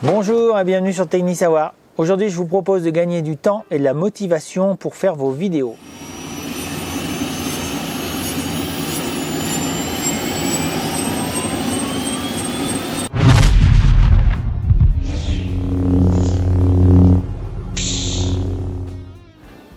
Bonjour et bienvenue sur TechniSavoir. Aujourd'hui, je vous propose de gagner du temps et de la motivation pour faire vos vidéos.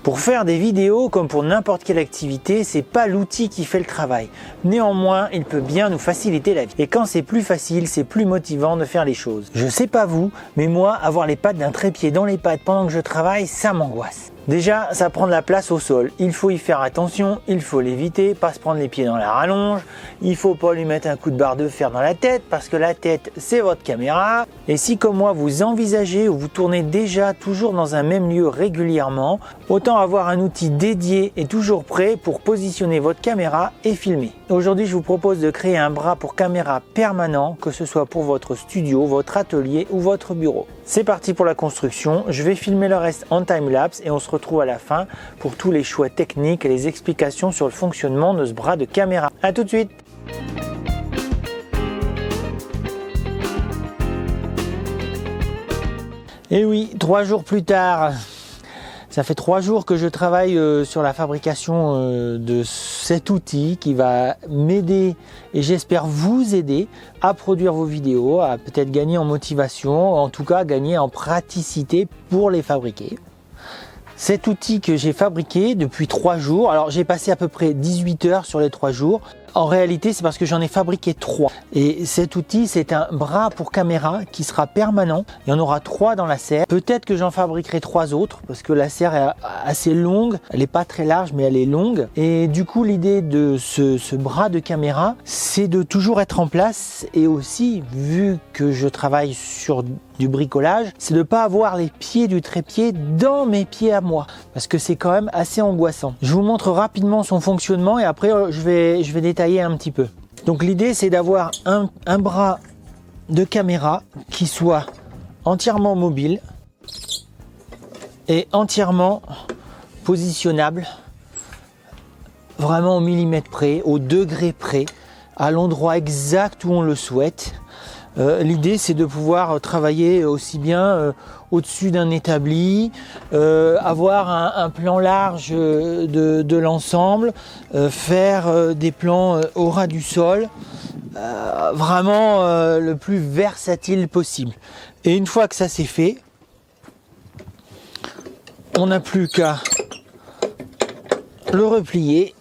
Pour faire des vidéos, comme pour n'importe quelle activité, c'est pas l'outil qui fait le travail. Néanmoins, il peut bien nous faciliter la vie. Et quand c'est plus facile, c'est plus motivant de faire les choses. Je sais pas vous, mais moi, avoir les pattes d'un trépied dans les pattes pendant que je travaille, ça m'angoisse. Déjà, ça prend de la place au sol. Il faut y faire attention, il faut l'éviter, pas se prendre les pieds dans la rallonge. Il faut pas lui mettre un coup de barre de fer dans la tête parce que la tête, c'est votre caméra. Et si comme moi, vous envisagez ou vous tournez déjà toujours dans un même lieu régulièrement, autant avoir un outil dédié et toujours prêt pour positionner votre caméra et filmer. Aujourd'hui, je vous propose de créer un bras pour caméra permanent, que ce soit pour votre studio, votre atelier ou votre bureau. C'est parti pour la construction. Je vais filmer le reste en time-lapse et on se retrouve à la fin pour tous les choix techniques et les explications sur le fonctionnement de ce bras de caméra. A tout de suite! Et oui, 3 jours plus tard, ça fait 3 jours que je travaille sur la fabrication de cet outil qui va m'aider et j'espère vous aider à produire vos vidéos, à peut-être gagner en motivation, en tout cas gagner en praticité pour les fabriquer. Cet outil que j'ai fabriqué depuis 3 jours, alors j'ai passé à peu près 18 heures sur les 3 jours. En réalité, c'est parce que j'en ai fabriqué 3. Et cet outil, c'est un bras pour caméra qui sera permanent. Il y en aura 3 dans la serre. Peut-être que j'en fabriquerai 3 autres parce que la serre est assez longue. Elle n'est pas très large, mais elle est longue. Et du coup, l'idée de ce bras de caméra, c'est de toujours être en place. Et aussi, vu que je travaille sur du bricolage, c'est de ne pas avoir les pieds du trépied dans mes pieds à moi. Parce que c'est quand même assez angoissant. Je vous montre rapidement son fonctionnement et après, je vais détailler un petit peu. Donc l'idée c'est d'avoir un bras de caméra qui soit entièrement mobile et entièrement positionnable, vraiment au millimètre près, au degré près, à l'endroit exact où on le souhaite. L'idée c'est de pouvoir travailler aussi bien au-dessus d'un établi, avoir un plan large de l'ensemble, faire des plans au ras du sol, vraiment le plus versatile possible. Et une fois que ça c'est fait, on n'a plus qu'à le replier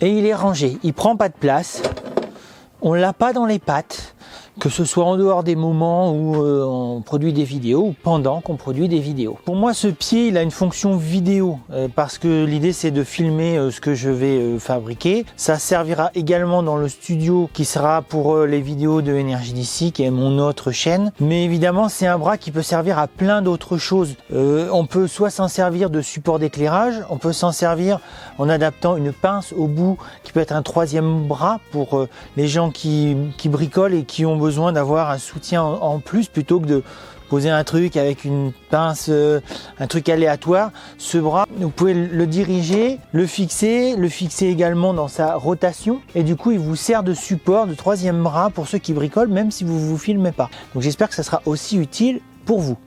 et il est rangé, il prend pas de place. On l'a pas dans les pattes, que ce soit en dehors des moments où on produit des vidéos ou pendant qu'on produit des vidéos. Pour moi, ce pied, il a une fonction vidéo parce que l'idée, c'est de filmer ce que je vais fabriquer. Ça servira également dans le studio qui sera pour les vidéos de Energy-DC, qui est mon autre chaîne. Mais évidemment, c'est un bras qui peut servir à plein d'autres choses. On peut soit s'en servir de support d'éclairage, on peut s'en servir en adaptant une pince au bout qui peut être un 3e bras pour les gens qui bricolent et qui ont besoin d'avoir un soutien en plus plutôt que de poser un truc avec une pince, un truc aléatoire. Ce bras, vous pouvez le diriger, le fixer également dans sa rotation et du coup il vous sert de support, de 3e bras pour ceux qui bricolent même si vous ne vous filmez pas. Donc j'espère que ça sera aussi utile pour vous.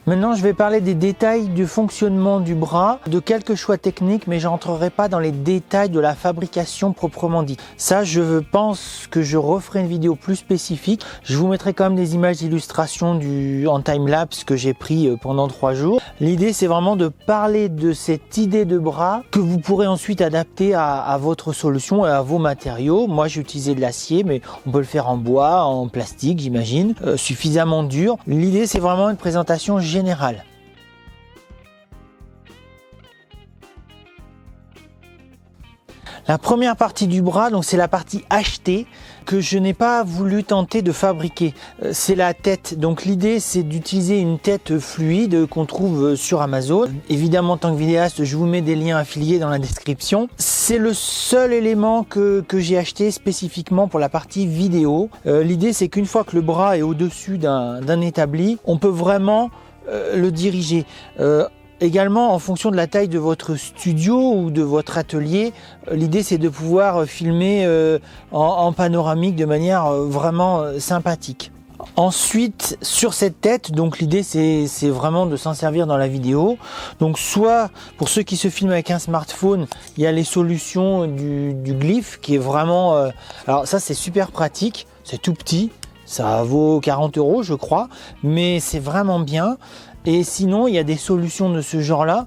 Maintenant, je vais parler des détails du fonctionnement du bras, de quelques choix techniques, mais je n'entrerai pas dans les détails de la fabrication proprement dite. Ça, je pense que je referai une vidéo plus spécifique. Je vous mettrai quand même des images d'illustration en time-lapse que j'ai pris pendant 3 jours. L'idée, c'est vraiment de parler de cette idée de bras que vous pourrez ensuite adapter à votre solution et à vos matériaux. Moi, j'ai utilisé de l'acier, mais on peut le faire en bois, en plastique, j'imagine, suffisamment dur. L'idée, c'est vraiment une présentation générale. La première partie du bras, donc c'est la partie achetée que je n'ai pas voulu tenter de fabriquer. C'est la tête. Donc l'idée c'est d'utiliser une tête fluide qu'on trouve sur Amazon. Évidemment en tant que vidéaste, je vous mets des liens affiliés dans la description. C'est le seul élément que j'ai acheté spécifiquement pour la partie vidéo. L'idée c'est qu'une fois que le bras est au-dessus d'un établi, on peut vraiment le diriger. Également, en fonction de la taille de votre studio ou de votre atelier, l'idée c'est de pouvoir filmer en panoramique de manière vraiment sympathique. Ensuite, sur cette tête, donc l'idée c'est vraiment de s'en servir dans la vidéo. Donc soit pour ceux qui se filment avec un smartphone, il y a les solutions du glyph qui est vraiment... alors ça c'est super pratique, c'est tout petit, ça vaut 40 € je crois, mais c'est vraiment bien. Et sinon, il y a des solutions de ce genre-là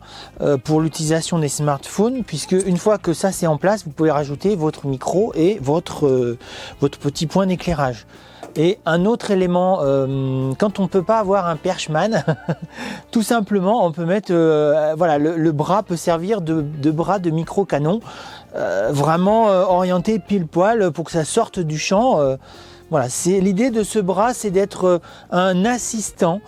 pour l'utilisation des smartphones, puisque une fois que ça c'est en place, vous pouvez rajouter votre micro et votre petit point d'éclairage. Et un autre élément, quand on ne peut pas avoir un perchman, tout simplement, on peut mettre, voilà, le bras peut servir de bras de micro-canon, vraiment orienté pile poil pour que ça sorte du champ. Voilà, c'est l'idée de ce bras, c'est d'être un assistant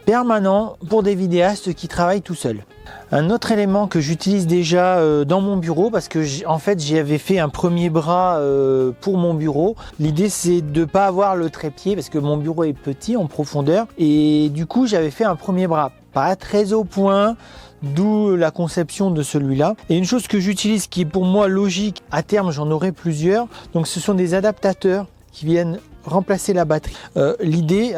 permanent pour des vidéastes qui travaillent tout seuls. Un autre élément que j'utilise déjà dans mon bureau, parce que en fait j'y avais fait un premier bras pour mon bureau. L'idée c'est de ne pas avoir le trépied parce que mon bureau est petit en profondeur et du coup j'avais fait un premier bras pas très au point, d'où la conception de celui-là. Et une chose que j'utilise qui est pour moi logique, à terme j'en aurai plusieurs, donc ce sont des adaptateurs qui viennent remplacer la batterie. L'idée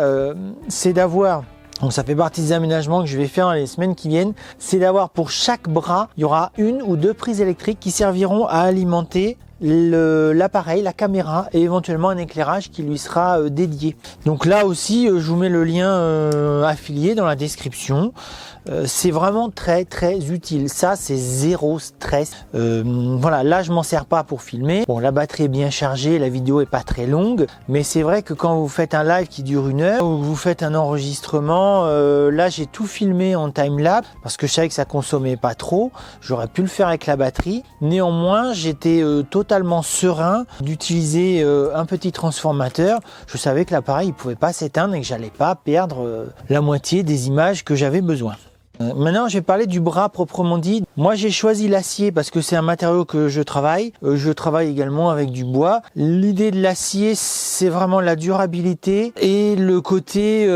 c'est d'avoir... Donc ça fait partie des aménagements que je vais faire dans les semaines qui viennent, c'est d'avoir pour chaque bras, il y aura 1 ou 2 prises électriques qui serviront à alimenter l'appareil, la caméra et éventuellement un éclairage qui lui sera dédié. Donc là aussi, je vous mets le lien affilié dans la description. C'est vraiment très utile. Ça, c'est zéro stress. Voilà, là, je m'en sers pas pour filmer. Bon, la batterie est bien chargée, la vidéo est pas très longue, mais c'est vrai que quand vous faites un live qui dure 1 heure ou vous faites un enregistrement, là, j'ai tout filmé en time-lapse parce que je savais que ça consommait pas trop. J'aurais pu le faire avec la batterie. Néanmoins, j'étais totalement serein d'utiliser un petit transformateur. Je savais que l'appareil ne pouvait pas s'éteindre et que j'allais pas perdre la moitié des images que j'avais besoin. Maintenant, je vais parler du bras proprement dit. Moi, j'ai choisi l'acier parce que c'est un matériau que je travaille. Je travaille également avec du bois. L'idée de l'acier, c'est vraiment la durabilité et le côté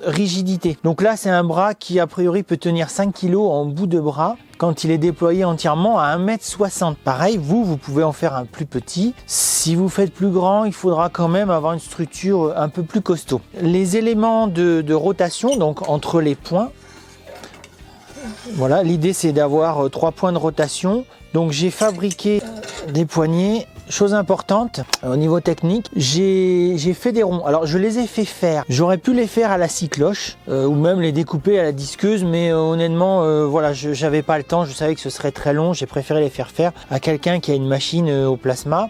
rigidité. Donc là, c'est un bras qui, a priori, peut tenir 5 kg en bout de bras quand il est déployé entièrement à 1,60 m. Pareil, vous pouvez en faire un plus petit. Si vous faites plus grand, il faudra quand même avoir une structure un peu plus costaud. Les éléments de rotation, donc entre les points, voilà, l'idée c'est d'avoir 3 points de rotation. Donc j'ai fabriqué des poignées. Chose importante au niveau technique, j'ai fait des ronds. Alors je les ai fait faire. J'aurais pu les faire à la scie cloche ou même les découper à la disqueuse, mais honnêtement, voilà, j'avais pas le temps. Je savais que ce serait très long. J'ai préféré les faire à quelqu'un qui a une machine au plasma.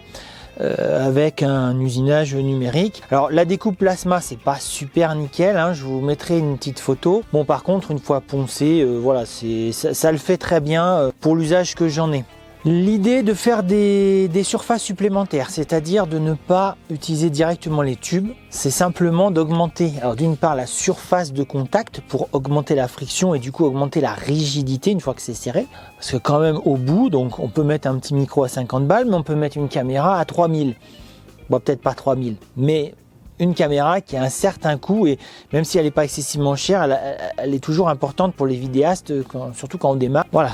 Avec un usinage numérique. Alors la découpe plasma c'est pas super nickel, hein, je vous mettrai une petite photo. Bon par contre une fois poncé, voilà, ça le fait très bien pour l'usage que j'en ai. L'idée de faire des surfaces supplémentaires, c'est-à-dire de ne pas utiliser directement les tubes, c'est simplement d'augmenter, alors d'une part la surface de contact pour augmenter la friction et du coup augmenter la rigidité une fois que c'est serré, parce que quand même au bout, donc on peut mettre un petit micro à 50 balles, mais on peut mettre une caméra à 3000, bon peut-être pas 3000, mais une caméra qui a un certain coût et même si elle n'est pas excessivement chère, elle est toujours importante pour les vidéastes, surtout quand on démarre. Voilà,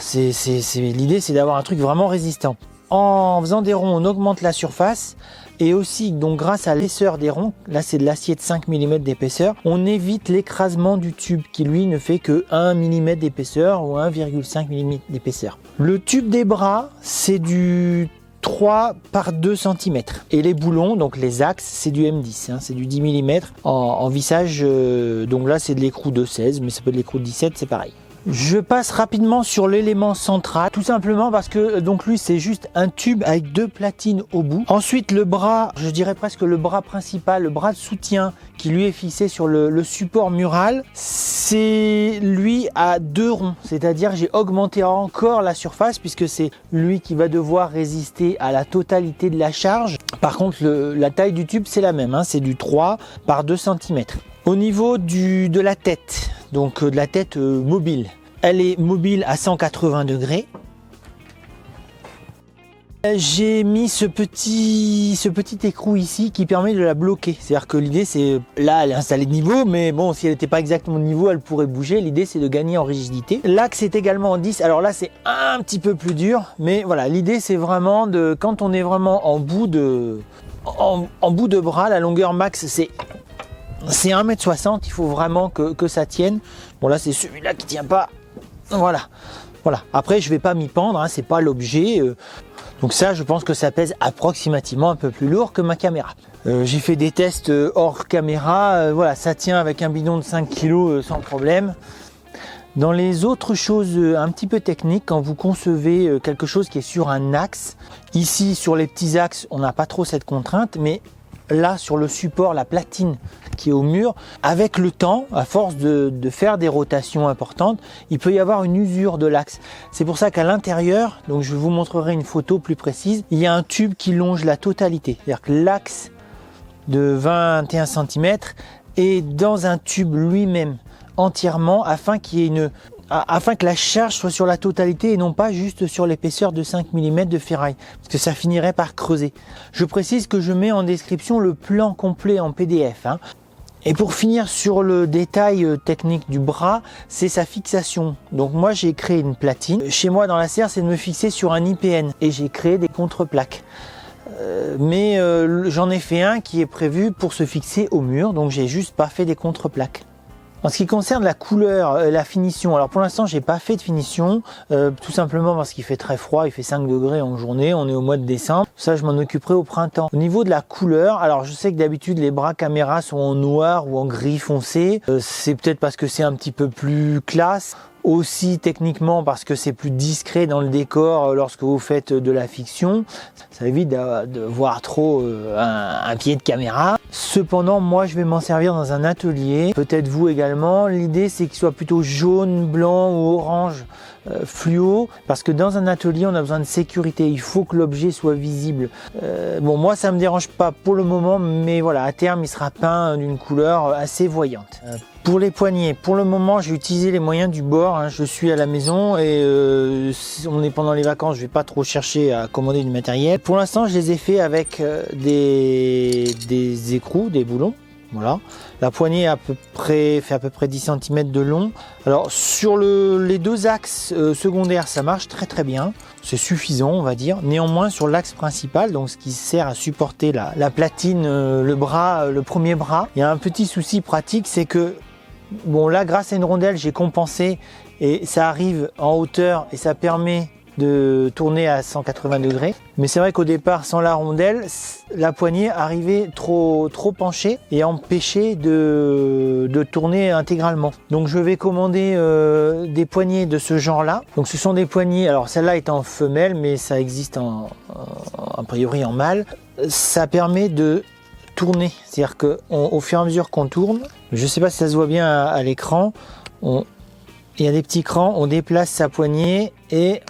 l'idée c'est d'avoir un truc vraiment résistant. En faisant des ronds, on augmente la surface et aussi donc grâce à l'épaisseur des ronds, là c'est de l'acier de 5 mm d'épaisseur, on évite l'écrasement du tube qui lui ne fait que 1 mm d'épaisseur ou 1,5 mm d'épaisseur. Le tube des bras, c'est du 3 par 2 cm et les boulons, donc les axes, c'est du M10, hein, c'est du 10 mm en vissage, donc là c'est de l'écrou de 16, mais ça peut être de l'écrou de 17, c'est pareil. Je passe rapidement sur l'élément central, tout simplement parce que donc lui c'est juste un tube avec 2 platines au bout. Ensuite le bras, je dirais presque le bras principal, le bras de soutien qui lui est fixé sur le support mural, c'est lui à 2 ronds, c'est-à-dire j'ai augmenté encore la surface puisque c'est lui qui va devoir résister à la totalité de la charge. Par contre la taille du tube c'est la même, hein, c'est du 3 par 2 cm. Au niveau de la tête, donc de la tête mobile, elle est mobile à 180 degrés. J'ai mis ce petit écrou ici qui permet de la bloquer. C'est-à-dire que l'idée c'est, là elle est installée de niveau, mais bon si elle n'était pas exactement de niveau, elle pourrait bouger. L'idée c'est de gagner en rigidité. L'axe est également en 10, alors là c'est un petit peu plus dur, mais voilà, l'idée c'est vraiment quand on est vraiment en bout de bras, la longueur max c'est C'est 1,60 m, il faut vraiment que ça tienne. Bon là c'est celui-là qui tient pas. Voilà. Après je vais pas m'y pendre, hein, c'est pas l'objet. Donc ça je pense que ça pèse approximativement un peu plus lourd que ma caméra. J'ai fait des tests hors caméra, voilà, ça tient avec un bidon de 5 kg sans problème. Dans les autres choses un petit peu techniques, quand vous concevez quelque chose qui est sur un axe, ici sur les petits axes on n'a pas trop cette contrainte, mais là sur le support, la platine qui est au mur, avec le temps, à force de faire des rotations importantes, il peut y avoir une usure de l'axe. C'est pour ça qu'à l'intérieur, donc je vous montrerai une photo plus précise, il y a un tube qui longe la totalité. C'est-à-dire que l'axe de 21 cm est dans un tube lui-même entièrement afin qu'il y ait afin que la charge soit sur la totalité et non pas juste sur l'épaisseur de 5 mm de ferraille, parce que ça finirait par creuser. Je précise que je mets en description le plan complet en PDF. Et pour finir sur le détail technique du bras, c'est sa fixation. Donc moi j'ai créé une platine. Chez moi dans la serre, c'est de me fixer sur un IPN et j'ai créé des contreplaques. Mais j'en ai fait un qui est prévu pour se fixer au mur, donc j'ai juste pas fait des contreplaques. En ce qui concerne la couleur, la finition, alors pour l'instant j'ai pas fait de finition, tout simplement parce qu'il fait très froid, il fait 5 degrés en journée, on est au mois de décembre, ça je m'en occuperai au printemps. Au niveau de la couleur, alors je sais que d'habitude les bras caméra sont en noir ou en gris foncé, c'est peut-être parce que c'est un petit peu plus classe, aussi techniquement parce que c'est plus discret dans le décor lorsque vous faites de la fiction, ça évite de voir trop un pied de caméra. Cependant moi je vais m'en servir dans un atelier, peut-être vous également. L'idée c'est qu'il soit plutôt jaune, blanc ou orange fluo, parce que dans un atelier on a besoin de sécurité, il faut que l'objet soit visible. Bon moi ça me dérange pas pour le moment, mais voilà, à terme il sera peint d'une couleur assez voyante. Pour les poignets, pour le moment j'ai utilisé les moyens du bord, je suis à la maison et on est pendant les vacances, je vais pas trop chercher à commander du matériel. Pour l'instant je les ai fait avec des écrous, des boulons. Voilà. La poignée fait à peu près 10 cm de long. Alors sur les deux axes secondaires ça marche très bien, c'est suffisant on va dire. Néanmoins sur l'axe principal, donc ce qui sert à supporter la platine, le bras, le premier bras, il y a un petit souci pratique, c'est que bon là grâce à une rondelle j'ai compensé et ça arrive en hauteur et ça permet de tourner à 180 degrés. Mais c'est vrai qu'au départ, sans la rondelle, la poignée arrivait trop penchée et empêchait de tourner intégralement. Donc je vais commander des poignées de ce genre-là. Donc ce sont des poignées, alors celle-là est en femelle, mais ça existe a priori en mâle. Ça permet de tourner, c'est-à-dire qu'au fur et à mesure qu'on tourne, je ne sais pas si ça se voit bien à l'écran, il y a des petits crans, on déplace sa poignée et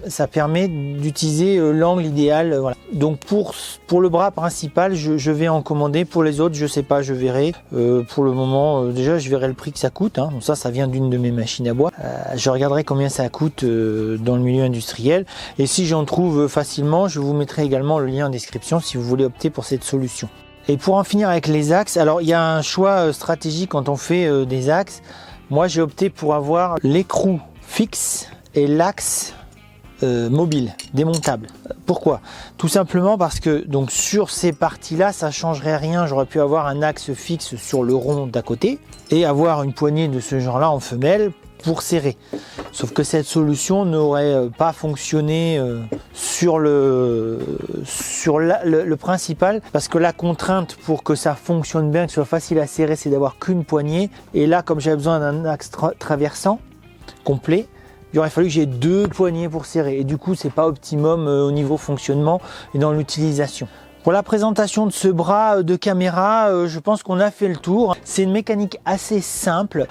ça permet d'utiliser l'angle idéal. Voilà. Donc pour le bras principal, je vais en commander. Pour les autres, je sais pas, je verrai. Pour le moment, déjà, je verrai le prix que ça coûte. Donc ça vient d'une de mes machines à bois. Je regarderai combien ça coûte dans le milieu industriel. Et si j'en trouve facilement, je vous mettrai également le lien en description si vous voulez opter pour cette solution. Et pour en finir avec les axes, alors il y a un choix stratégique quand on fait des axes. Moi j'ai opté pour avoir l'écrou fixe et l'axe mobile, démontable. Pourquoi? Tout simplement parce que donc sur ces parties-là, ça changerait rien. J'aurais pu avoir un axe fixe sur le rond d'à côté et avoir une poignée de ce genre-là en femelle pour serrer. Sauf que cette solution n'aurait pas fonctionné sur le principal, parce que la contrainte pour que ça fonctionne bien, que ce soit facile à serrer, c'est d'avoir qu'une poignée. Et là, comme j'avais besoin d'un axe traversant complet, il aurait fallu que j'ai deux poignées pour serrer. Et du coup, c'est pas optimum au niveau fonctionnement et dans l'utilisation. Pour la présentation de ce bras de caméra, je pense qu'on a fait le tour. C'est une mécanique assez simple,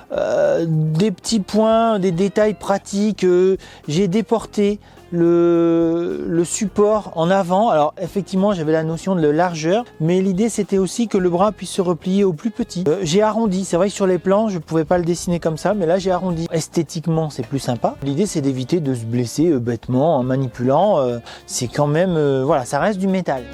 des petits points, des détails pratiques. J'ai déporté le support en avant. Alors effectivement, j'avais la notion de largeur, mais l'idée c'était aussi que le bras puisse se replier au plus petit. J'ai arrondi, c'est vrai que sur les plans, je pouvais pas le dessiner comme ça, mais là j'ai arrondi. Esthétiquement, c'est plus sympa. L'idée c'est d'éviter de se blesser bêtement en manipulant. C'est quand même, voilà, ça reste du métal.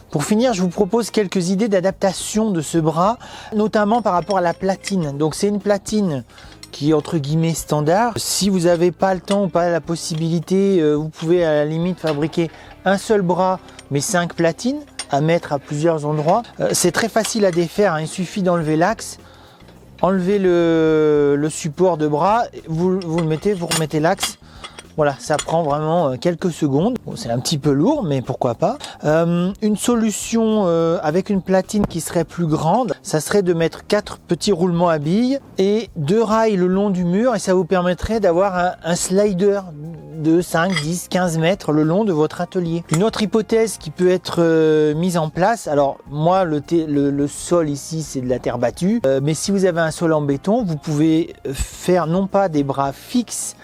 Pour finir, je vous propose quelques idées d'adaptation de ce bras, notamment par rapport à la platine. Donc c'est une platine qui est entre guillemets standard. Si vous n'avez pas le temps ou pas la possibilité, vous pouvez à la limite fabriquer un seul bras mais 5 platines. à mettre à plusieurs endroits. C'est très facile à défaire, hein. Il suffit d'enlever l'axe, enlever le support de bras, vous le mettez, vous remettez l'axe. Voilà, ça prend vraiment quelques secondes. Bon, c'est un petit peu lourd, mais pourquoi pas. Une solution avec une platine qui serait plus grande, ça serait de mettre 4 petits roulements à billes et 2 rails le long du mur, et ça vous permettrait d'avoir un slider de 5, 10, 15 mètres le long de votre atelier. Une autre hypothèse qui peut être mise en place, alors moi le sol ici c'est de la terre battue, mais si vous avez un sol en béton, vous pouvez faire non pas des bras fixes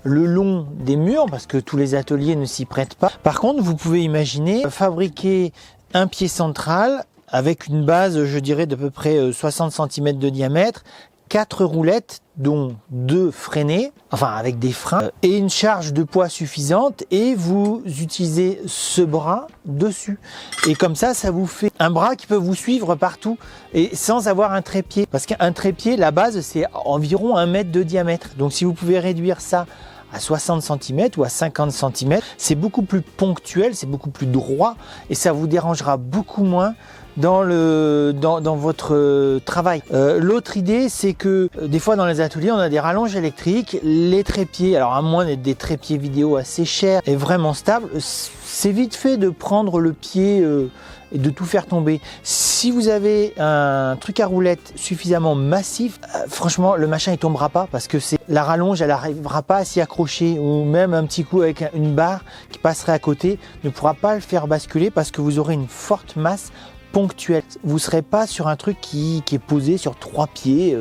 le long des murs, parce que tous les ateliers ne s'y prêtent pas. Par contre, vous pouvez imaginer fabriquer un pied central avec une base, je dirais, d'à peu près 60 cm de diamètre, 4 roulettes, dont 2 freinées, enfin avec des freins, et une charge de poids suffisante, et vous utilisez ce bras dessus. Et comme ça vous fait un bras qui peut vous suivre partout, et sans avoir un trépied. Parce qu'un trépied, la base, c'est environ 1 mètre de diamètre. Donc si vous pouvez réduire ça à 60 cm ou à 50 cm, c'est beaucoup plus ponctuel, c'est beaucoup plus droit, et ça vous dérangera beaucoup moins dans votre travail. L'autre idée, c'est que des fois dans les ateliers, on a des rallonges électriques, les trépieds, alors à moins d'être des trépieds vidéo assez chers et vraiment stables, c'est vite fait de prendre le pied et de tout faire tomber. Si vous avez un truc à roulette suffisamment massif, franchement le machin il tombera pas, parce que la rallonge elle n'arrivera pas à s'y accrocher, ou même un petit coup avec une barre qui passerait à côté ne pourra pas le faire basculer, parce que vous aurez une forte masse ponctuelle. Vous ne serez pas sur un truc qui est posé sur 3 pieds.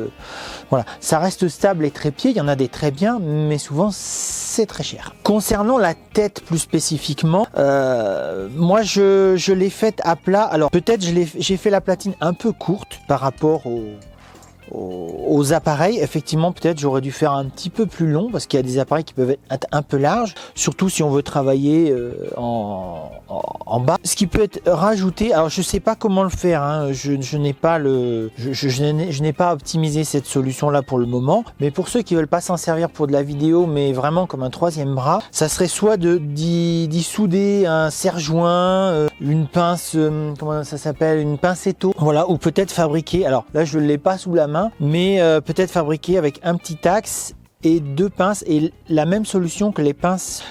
Voilà, ça reste stable, les trépieds, il y en a des très bien, mais souvent c'est très cher. Concernant la tête plus spécifiquement, moi je l'ai faite à plat. Alors peut-être j'ai fait la platine un peu courte par rapport aux appareils. Effectivement, peut-être j'aurais dû faire un petit peu plus long, parce qu'il y a des appareils qui peuvent être un peu larges, surtout si on veut travailler en bas. Ce qui peut être rajouté, alors je sais pas comment le faire, hein. Je n'ai pas optimisé cette solution là pour le moment, mais pour ceux qui veulent pas s'en servir pour de la vidéo, mais vraiment comme un 3e bras, ça serait soit d'y souder un serre-joint, une pince, comment ça s'appelle, une pincetto, voilà, ou peut-être fabriquer, alors là je l'ai pas sous la main, mais peut-être fabriquer avec un petit axe et 2 pinces, et la même solution que les pinces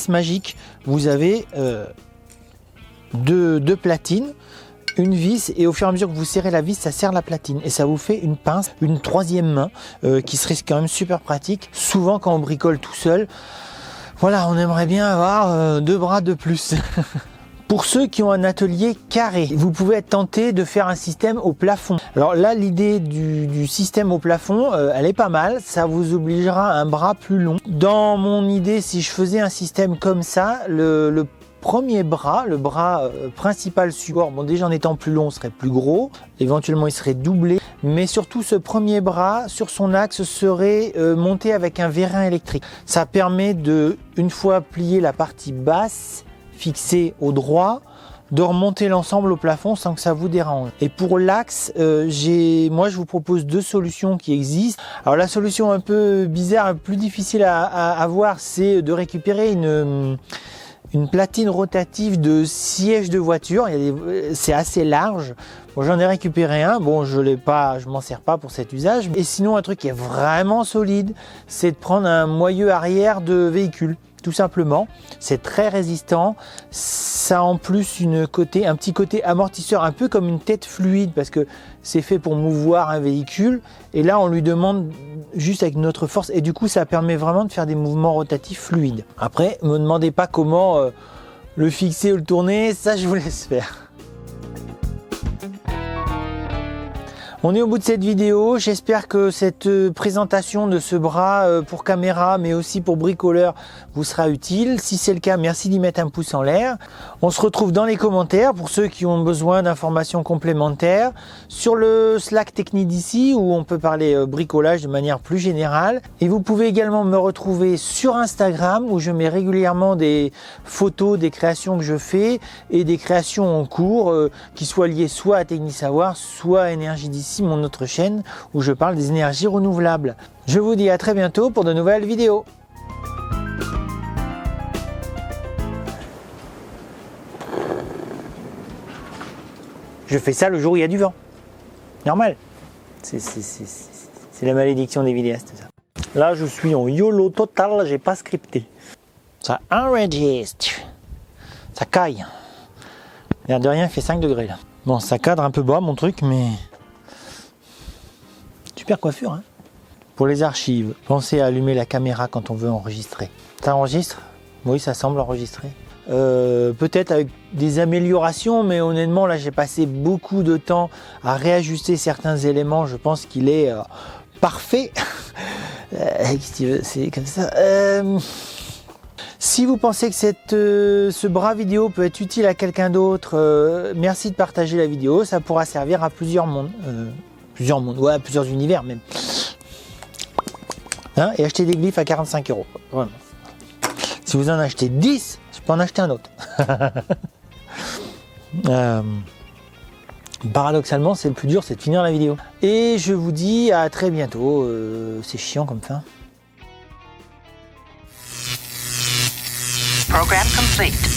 magiques. Vous avez deux platines, une vis, et au fur et à mesure que vous serrez la vis, ça serre la platine, et ça vous fait une pince, une 3e main, qui serait quand même super pratique. Souvent quand on bricole tout seul, voilà, on aimerait bien avoir 2 bras de plus. Pour ceux qui ont un atelier carré, vous pouvez être tenté de faire un système au plafond. Alors là, l'idée du système au plafond, elle est pas mal. Ça vous obligera à un bras plus long. Dans mon idée, si je faisais un système comme ça, le premier bras, le bras principal support, bon déjà en étant plus long, serait plus gros. Éventuellement, il serait doublé. Mais surtout, ce premier bras, sur son axe, serait monté avec un vérin électrique. Ça permet de, une fois plié la partie basse, fixé au droit, de remonter l'ensemble au plafond sans que ça vous dérange. Et pour l'axe, moi je vous propose 2 solutions qui existent. Alors la solution un peu bizarre, plus difficile à avoir, c'est de récupérer une platine rotative de siège de voiture. C'est assez large. Bon, j'en ai récupéré un. Bon, je m'en sers pas pour cet usage. Et sinon, un truc qui est vraiment solide, c'est de prendre un moyeu arrière de véhicule. Tout simplement, c'est très résistant. Ça a en plus un petit côté amortisseur, un peu comme une tête fluide, parce que c'est fait pour mouvoir un véhicule. Et là, on lui demande juste avec notre force, et du coup, ça permet vraiment de faire des mouvements rotatifs fluides. Après, me demandez pas comment le fixer ou le tourner, ça je vous laisse faire. On est au bout de cette vidéo, j'espère que cette présentation de ce bras pour caméra mais aussi pour bricoleur vous sera utile. Si c'est le cas, merci d'y mettre un pouce en l'air. On se retrouve dans les commentaires pour ceux qui ont besoin d'informations complémentaires, sur le Slack Technique d'ici où on peut parler bricolage de manière plus générale. Et vous pouvez également me retrouver sur Instagram où je mets régulièrement des photos des créations que je fais et des créations en cours qui soient liées soit à Technisavoir, soit à Énergie d'ici, mon autre chaîne où je parle des énergies renouvelables. Je vous dis à très bientôt pour de nouvelles vidéos. Je fais ça le jour où il y a du vent. Normal. C'est la malédiction des vidéastes, ça. Là, je suis en YOLO total, j'ai pas scripté. Ça enregistre. Ça caille. L'air de rien, il fait 5 degrés là. Bon, ça cadre un peu bas mon truc, mais... Super coiffure, hein. Pour les archives, pensez à allumer la caméra quand on veut enregistrer. Ça enregistre? Oui, ça semble enregistrer. Peut-être avec des améliorations, mais honnêtement, là, j'ai passé beaucoup de temps à réajuster certains éléments. Je pense qu'il est parfait. C'est comme ça. Si vous pensez que ce bras vidéo peut être utile à quelqu'un d'autre, merci de partager la vidéo. Ça pourra servir à plusieurs mondes. Ouais, plusieurs univers même. Hein, et acheter des glyphes à 45 €. Vraiment. Si vous en achetez 10, je peux en acheter un autre. Paradoxalement, c'est le plus dur, c'est de finir la vidéo. Et je vous dis à très bientôt. C'est chiant comme fin. Program complete.